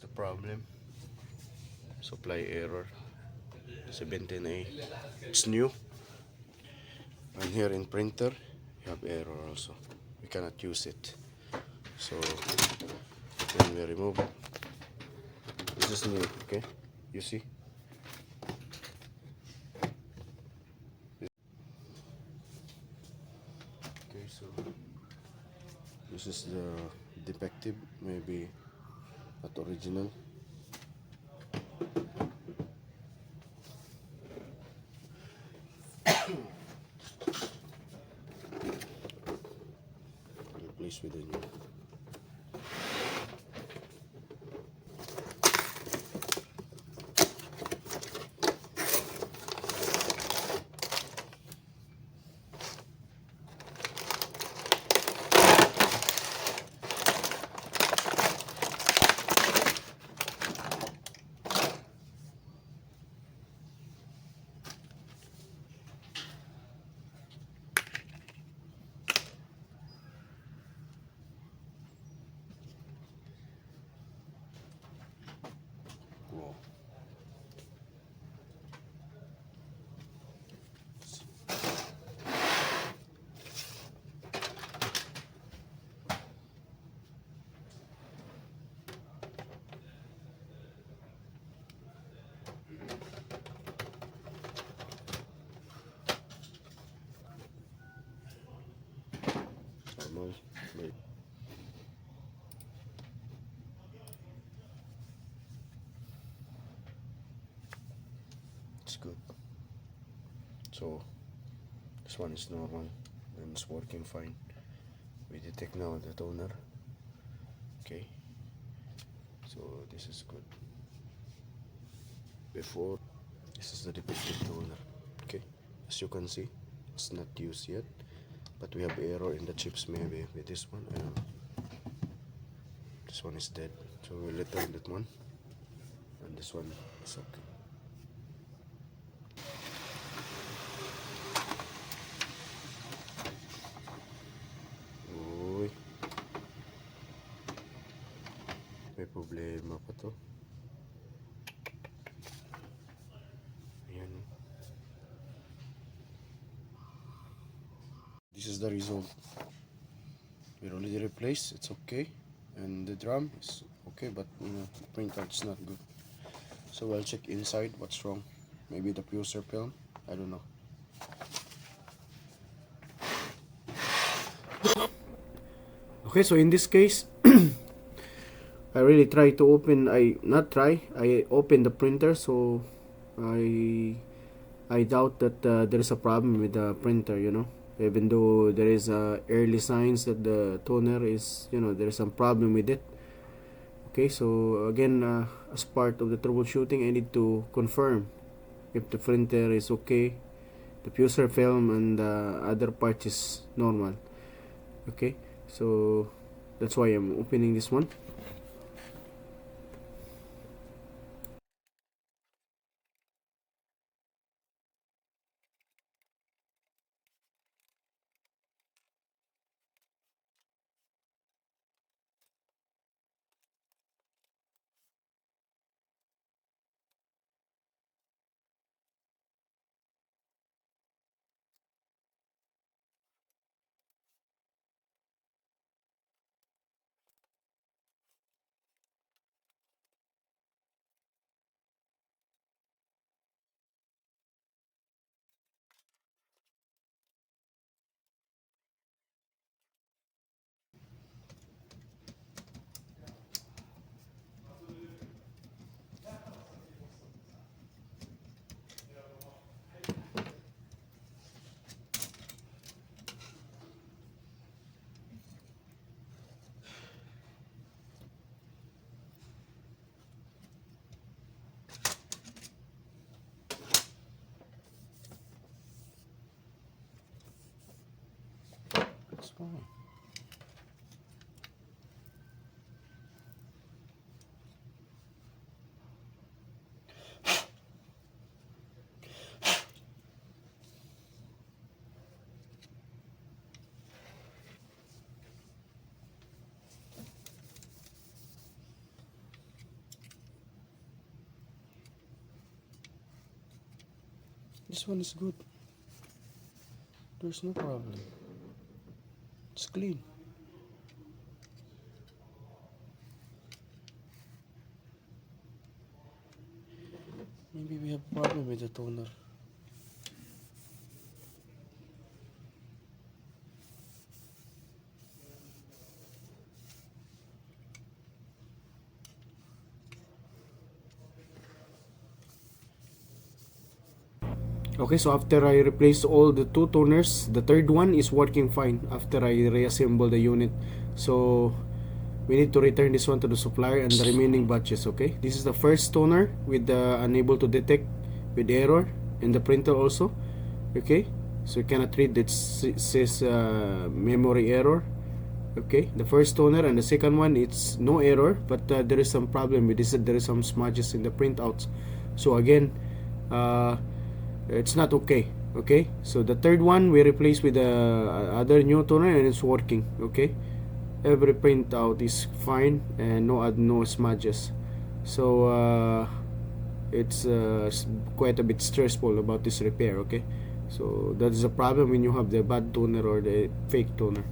The problem, supply error 17A. It's new, and here in printer you have error also. We cannot use it. So when we remove it, this is new. Okay, you see. Okay, so this is the defective, maybe not original. Replace with a new. Wow. Normal. It's good. So this one is normal and it's working fine. We detect now the toner. Okay, so this is good. Before, this is the defective toner. Okay, as you can see, it's not used yet, but we have error in the chips maybe with this one. I don't know. This one is dead, so we'll return that one, and this one is okay. Uy, may problema pa to. Ayan. This is the result. We already replaced, it's okay. And the drum is okay, but the printer is not good. So we'll check inside what's wrong. Maybe the fuser film, I don't know. Okay, so in this case, I really try to open. I open the printer, so I I doubt that there is a problem with the printer. Even though there is early signs that the toner is, there is some problem with it. Okay, so again, as part of the troubleshooting, I need to confirm if the printer is okay, the fuser film and the other parts is normal. Okay, so that's why I'm opening this one. This one is good. There's no problem. It's clean. Maybe we have problem with the toner. Okay, so after I replace all the two toners, the third one is working fine after I reassemble the unit. So we need to return this one to the supplier and the remaining batches. Okay, this is the first toner with the unable to detect with error, and the printer also. Okay, so you cannot read that says memory error. Okay, the first toner, and the second one, it's no error, but there is some problem with this. There is some smudges in the printouts. So again, it's not okay. Okay, so the third one we replace with the other new toner, and it's working. Okay, every printout is fine and no smudges. So it's quite a bit stressful about this repair. Okay, so that is a problem when you have the bad toner or the fake toner.